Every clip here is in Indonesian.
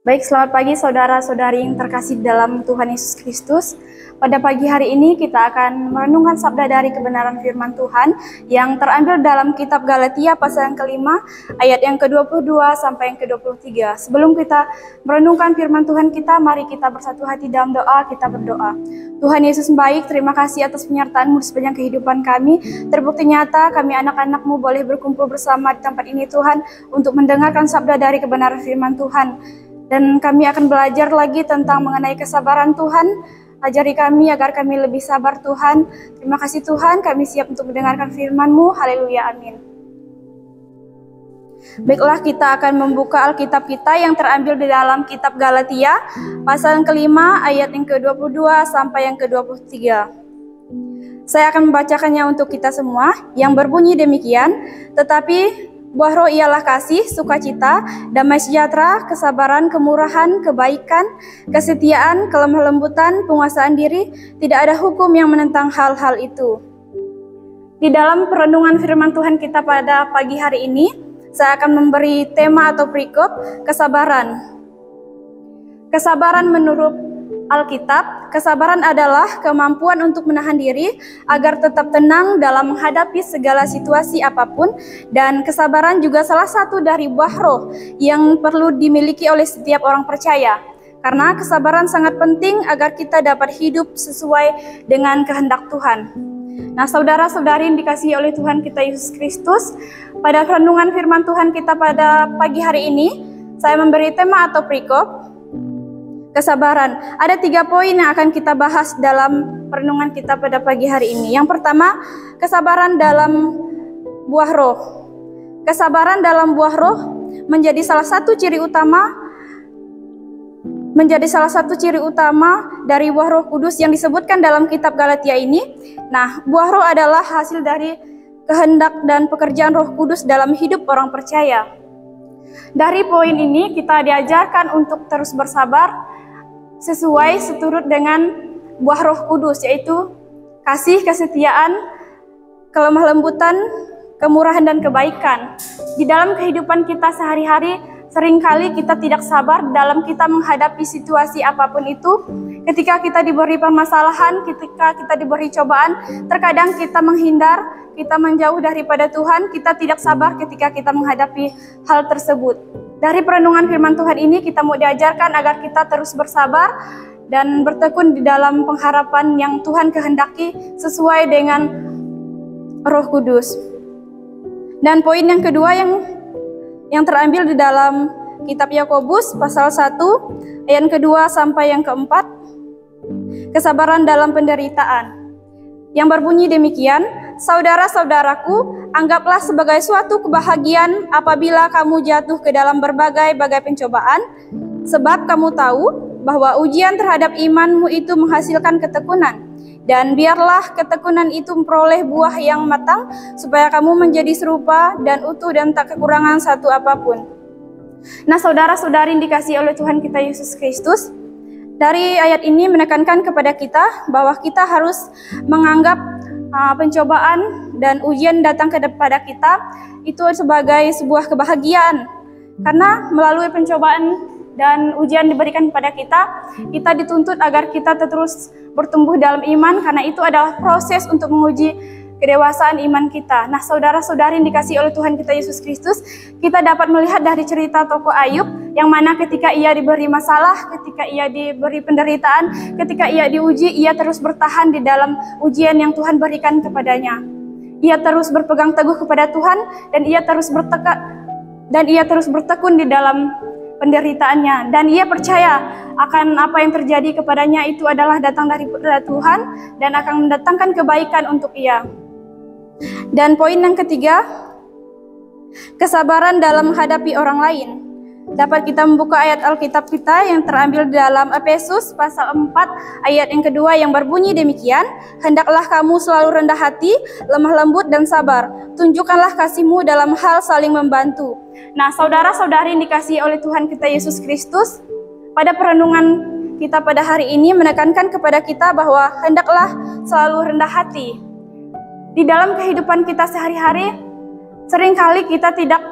Baik, selamat pagi saudara-saudari yang terkasih dalam Tuhan Yesus Kristus. Pada pagi hari ini kita akan merenungkan sabda dari kebenaran firman Tuhan yang terambil dalam kitab Galatia pasal yang kelima, ayat yang ke-22 sampai yang ke-23. Sebelum kita merenungkan firman Tuhan kita, mari kita bersatu hati dalam doa, kita berdoa. Tuhan Yesus baik, terima kasih atas penyertaan-Mu di sepanjang kehidupan kami. Terbukti nyata kami anak-anak-Mu boleh berkumpul bersama di tempat ini Tuhan, untuk mendengarkan sabda dari kebenaran firman Tuhan. Dan kami akan belajar lagi tentang mengenai kesabaran Tuhan. Ajari kami agar kami lebih sabar Tuhan. Terima kasih Tuhan, kami siap untuk mendengarkan firman-Mu. Haleluya, amin. Baiklah, kita akan membuka Alkitab kita yang terambil di dalam kitab Galatia, pasal yang kelima, ayat yang ke-22 sampai yang ke-23. Saya akan membacakannya untuk kita semua, yang berbunyi demikian, tetapi buah roh ialah kasih, sukacita, damai sejahtera, kesabaran, kemurahan, kebaikan, kesetiaan, kelemah lembutan, penguasaan diri. Tidak ada hukum yang menentang hal-hal itu. Di dalam perenungan firman Tuhan kita pada pagi hari ini, saya akan memberi tema atau perikop kesabaran. Kesabaran menurut Alkitab, kesabaran adalah kemampuan untuk menahan diri agar tetap tenang dalam menghadapi segala situasi apapun, dan kesabaran juga salah satu dari buah roh yang perlu dimiliki oleh setiap orang percaya. Karena kesabaran sangat penting agar kita dapat hidup sesuai dengan kehendak Tuhan. Nah, saudara-saudari yang dikasihi oleh Tuhan kita Yesus Kristus, pada renungan firman Tuhan kita pada pagi hari ini, saya memberi tema atau perikop kesabaran. Ada 3 poin yang akan kita bahas dalam perenungan kita pada pagi hari ini. Yang pertama, kesabaran dalam buah roh. Kesabaran dalam buah roh menjadi salah satu ciri utama dari buah Roh Kudus yang disebutkan dalam kitab Galatia ini. Nah, buah roh adalah hasil dari kehendak dan pekerjaan Roh Kudus dalam hidup orang percaya. Dari poin ini kita diajarkan untuk terus bersabar sesuai seturut dengan buah Roh Kudus, yaitu kasih, kesetiaan, kelemah lembutan, kemurahan, dan kebaikan. Di dalam kehidupan kita sehari-hari, seringkali kita tidak sabar dalam kita menghadapi situasi apapun itu. Ketika kita diberi permasalahan, ketika kita diberi cobaan, terkadang kita menghindar, kita menjauh daripada Tuhan, kita tidak sabar ketika kita menghadapi hal tersebut. Dari perenungan firman Tuhan ini kita mau diajarkan agar kita terus bersabar dan bertekun di dalam pengharapan yang Tuhan kehendaki sesuai dengan Roh Kudus. Dan poin yang kedua yang terambil di dalam kitab Yakobus pasal 1 ayat kedua sampai yang keempat, kesabaran dalam penderitaan. Yang berbunyi demikian, saudara-saudaraku, anggaplah sebagai suatu kebahagiaan apabila kamu jatuh ke dalam berbagai-bagai pencobaan, sebab kamu tahu bahwa ujian terhadap imanmu itu menghasilkan ketekunan. Dan biarlah ketekunan itu memperoleh buah yang matang, supaya kamu menjadi serupa dan utuh dan tak kekurangan satu apapun. Nah, saudara-saudari yang dikasihi oleh Tuhan kita Yesus Kristus, dari ayat ini menekankan kepada kita bahwa kita harus menganggap pencobaan dan ujian datang kepada kita itu sebagai sebuah kebahagiaan. Karena melalui pencobaan dan ujian diberikan kepada kita dituntut agar kita terus bertumbuh dalam iman, karena itu adalah proses untuk menguji kedewasaan iman kita. Nah, saudara-saudari yang dikasihi oleh Tuhan kita Yesus Kristus, kita dapat melihat dari cerita tokoh Ayub, yang mana ketika ia diberi masalah, ketika ia diberi penderitaan, ketika ia diuji, ia terus bertahan di dalam ujian yang Tuhan berikan kepadanya. Ia terus berpegang teguh kepada Tuhan, dan ia terus bertekun di dalam penderitaannya, dan ia percaya akan apa yang terjadi kepadanya itu adalah datang dari Tuhan dan akan mendatangkan kebaikan untuk ia. Dan poin yang ketiga, kesabaran dalam menghadapi orang lain. Dapat kita membuka ayat Alkitab kita yang terambil dalam Efesus pasal 4 ayat yang kedua yang berbunyi demikian, hendaklah kamu selalu rendah hati, lemah lembut dan sabar. Tunjukkanlah kasih-Mu dalam hal saling membantu. Nah, saudara-saudari yang dikasihi oleh Tuhan kita Yesus Kristus, pada perenungan kita pada hari ini menekankan kepada kita bahwa hendaklah selalu rendah hati. Di dalam kehidupan kita sehari-hari, seringkali kita tidak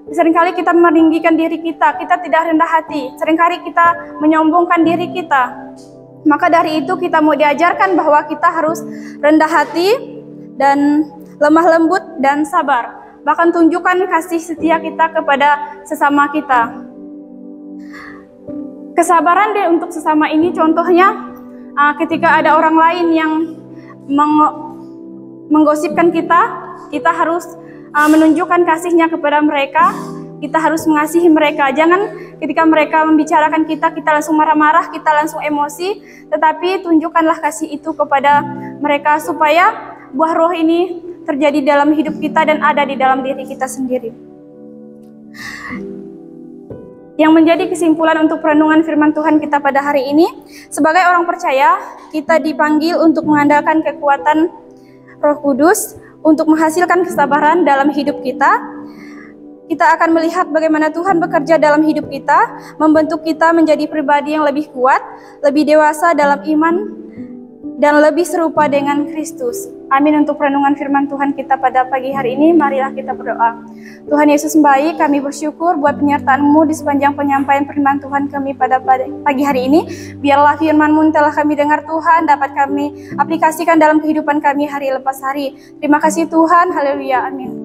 Seringkali kita meninggikan diri kita tidak rendah hati. Seringkali kita menyombongkan diri kita. Maka dari itu kita mau diajarkan bahwa kita harus rendah hati dan lemah lembut dan sabar. Bahkan tunjukkan kasih setia kita kepada sesama kita. Kesabaran untuk sesama ini contohnya ketika ada orang lain yang menggosipkan kita harus menunjukkan kasihnya kepada mereka. Kita harus mengasihi mereka. Jangan ketika mereka membicarakan kita langsung marah-marah, kita langsung emosi, tetapi tunjukkanlah kasih itu kepada mereka supaya buah roh ini terjadi dalam hidup kita dan ada di dalam diri kita sendiri. Yang menjadi kesimpulan untuk perenungan firman Tuhan kita pada hari ini, sebagai orang percaya, kita dipanggil untuk mengandalkan kekuatan Roh Kudus untuk menghasilkan kesabaran dalam hidup kita. Kita akan melihat bagaimana Tuhan bekerja dalam hidup kita, membentuk kita menjadi pribadi yang lebih kuat, lebih dewasa dalam iman, dan lebih serupa dengan Kristus. Amin. Untuk perenungan firman Tuhan kita pada pagi hari ini, marilah kita berdoa. Tuhan Yesus baik, kami bersyukur buat penyertaan-Mu di sepanjang penyampaian firman Tuhan kami pada pagi hari ini. Biarlah firman-Mu yang telah kami dengar Tuhan, dapat kami aplikasikan dalam kehidupan kami hari lepas hari. Terima kasih Tuhan, haleluya, amin.